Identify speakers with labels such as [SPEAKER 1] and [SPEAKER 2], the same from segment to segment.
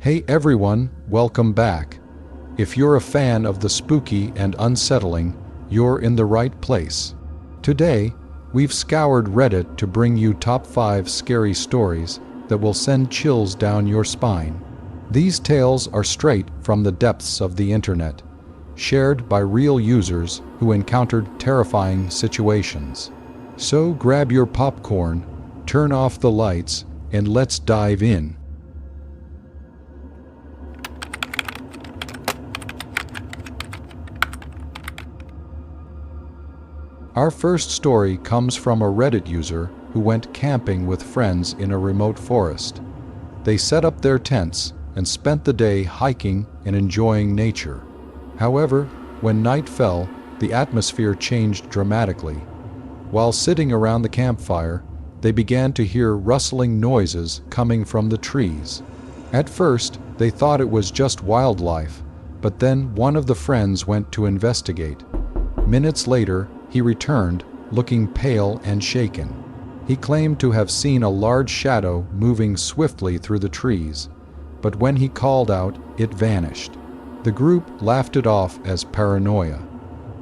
[SPEAKER 1] Hey everyone, welcome back. If you're a fan of the spooky and unsettling, you're in the right place. Today, we've scoured Reddit to bring you top 5 scary stories that will send chills down your spine. These tales are straight from the depths of the internet, shared by real users who encountered terrifying situations. So grab your popcorn, turn off the lights, and let's dive in. Our first story comes from a Reddit user who went camping with friends in a remote forest. They set up their tents and spent the day hiking and enjoying nature. However, when night fell, the atmosphere changed dramatically. While sitting around the campfire, they began to hear rustling noises coming from the trees. At first, they thought it was just wildlife, but then one of the friends went to investigate. Minutes later, he returned, looking pale and shaken. He claimed to have seen a large shadow moving swiftly through the trees, but when he called out, it vanished. The group laughed it off as paranoia,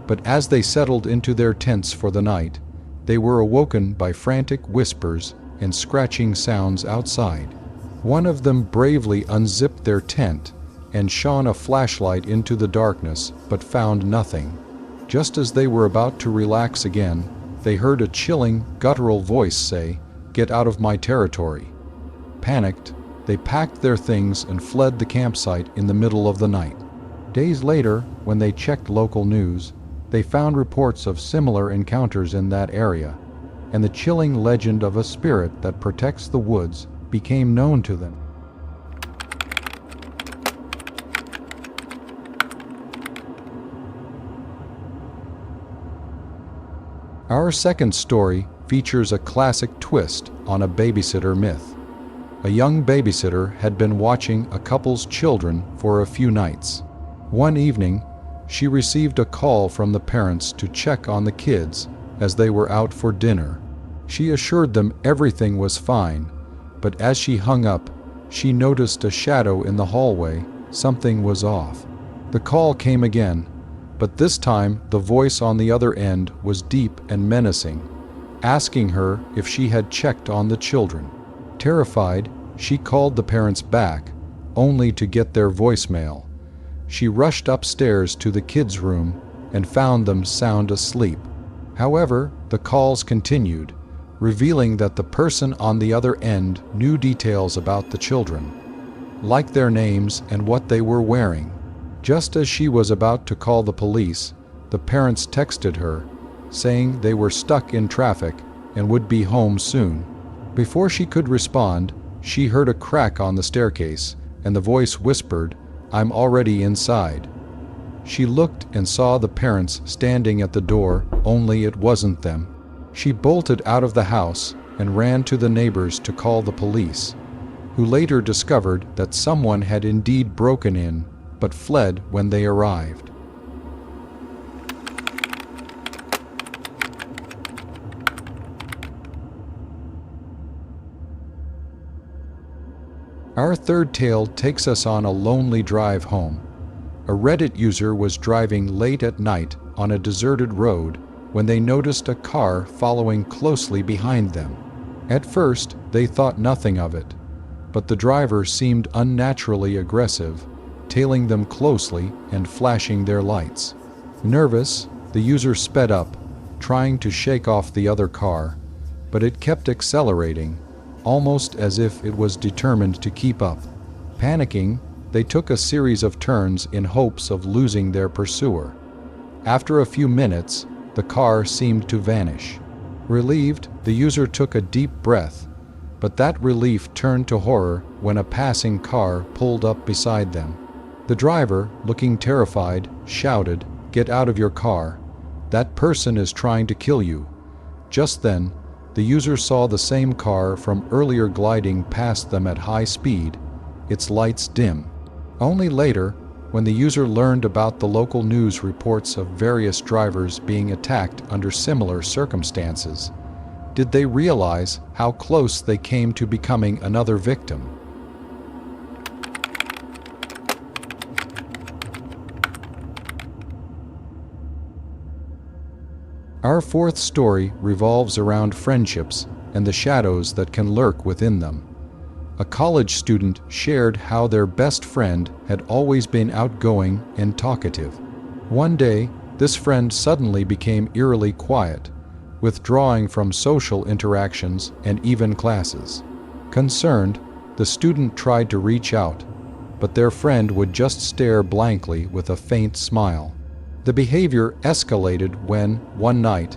[SPEAKER 1] but as they settled into their tents for the night, they were awoken by frantic whispers and scratching sounds outside. One of them bravely unzipped their tent and shone a flashlight into the darkness, but found nothing. Just as they were about to relax again, they heard a chilling, guttural voice say, "Get out of my territory." Panicked, they packed their things and fled the campsite in the middle of the night. Days later, when they checked local news, they found reports of similar encounters in that area, and the chilling legend of a spirit that protects the woods became known to them. Our second story features a classic twist on a babysitter myth. A young babysitter had been watching a couple's children for a few nights. One evening, she received a call from the parents to check on the kids as they were out for dinner. She assured them everything was fine, but as she hung up, she noticed a shadow in the hallway. Something was off. The call came again, but this time the voice on the other end was deep and menacing, asking her if she had checked on the children. Terrified, she called the parents back, only to get their voicemail. She rushed upstairs to the kids' room and found them sound asleep. However, the calls continued, revealing that the person on the other end knew details about the children, like their names and what they were wearing. Just as she was about to call the police, the parents texted her, saying they were stuck in traffic and would be home soon. Before she could respond, she heard a crack on the staircase, and the voice whispered, "I'm already inside." She looked and saw the parents standing at the door, only it wasn't them. She bolted out of the house and ran to the neighbors to call the police, who later discovered that someone had indeed broken in, but fled when they arrived. Our third tale takes us on a lonely drive home. A Reddit user was driving late at night on a deserted road when they noticed a car following closely behind them. At first, they thought nothing of it, but the driver seemed unnaturally aggressive, tailing them closely and flashing their lights. Nervous, the user sped up, trying to shake off the other car, but it kept accelerating, almost as if it was determined to keep up. Panicking, they took a series of turns in hopes of losing their pursuer. After a few minutes, the car seemed to vanish. Relieved, the user took a deep breath, but that relief turned to horror when a passing car pulled up beside them. The driver, looking terrified, shouted, "Get out of your car. That person is trying to kill you." Just then, the user saw the same car from earlier gliding past them at high speed, its lights dim. Only later, when the user learned about the local news reports of various drivers being attacked under similar circumstances, did they realize how close they came to becoming another victim. Our fourth story revolves around friendships and the shadows that can lurk within them. A college student shared how their best friend had always been outgoing and talkative. One day, this friend suddenly became eerily quiet, withdrawing from social interactions and even classes. Concerned, the student tried to reach out, but their friend would just stare blankly with a faint smile. The behavior escalated when, one night,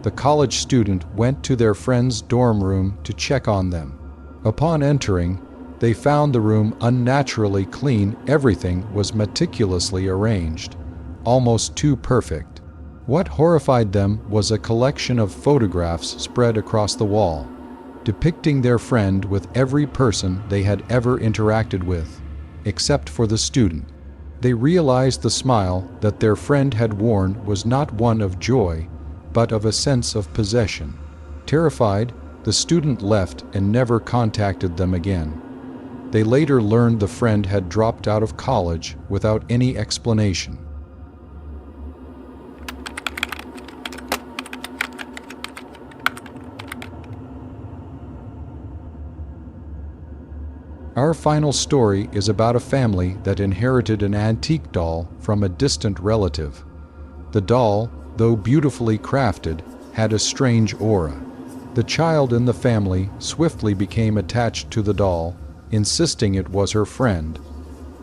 [SPEAKER 1] the college student went to their friend's dorm room to check on them. Upon entering, they found the room unnaturally clean. Everything was meticulously arranged, almost too perfect. What horrified them was a collection of photographs spread across the wall, depicting their friend with every person they had ever interacted with, except for the student. They realized the smile that their friend had worn was not one of joy, but of a sense of possession. Terrified, the student left and never contacted them again. They later learned the friend had dropped out of college without any explanation. Our final story is about a family that inherited an antique doll from a distant relative. The doll, though beautifully crafted, had a strange aura. The child in the family swiftly became attached to the doll, insisting it was her friend.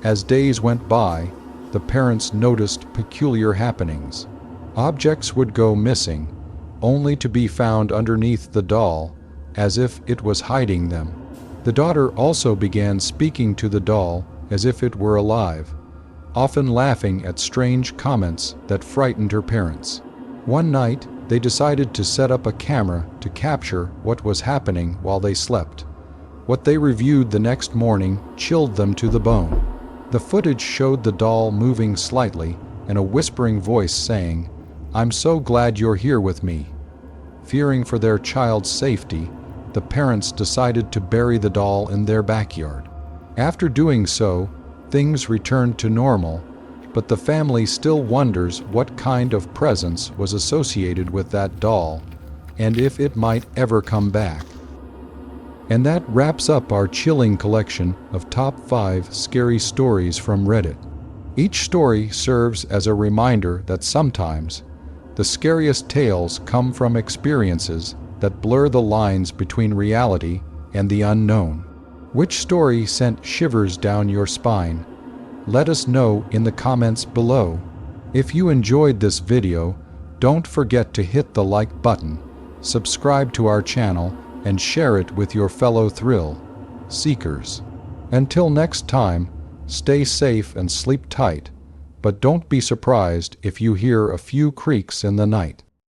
[SPEAKER 1] As days went by, the parents noticed peculiar happenings. Objects would go missing, only to be found underneath the doll, as if it was hiding them. The daughter also began speaking to the doll as if it were alive, often laughing at strange comments that frightened her parents. One night, they decided to set up a camera to capture what was happening while they slept. What they reviewed the next morning chilled them to the bone. The footage showed the doll moving slightly and a whispering voice saying, "I'm so glad you're here with me." Fearing for their child's safety, the parents decided to bury the doll in their backyard. After doing so, things returned to normal, but the family still wonders what kind of presence was associated with that doll, and if it might ever come back. And that wraps up our chilling collection of top 5 scary stories from Reddit. Each story serves as a reminder that sometimes the scariest tales come from experiences that blur the lines between reality and the unknown. Which story sent shivers down your spine? Let us know in the comments below. If you enjoyed this video, don't forget to hit the like button, subscribe to our channel, and share it with your fellow thrill seekers. Until next time, stay safe and sleep tight, but don't be surprised if you hear a few creaks in the night.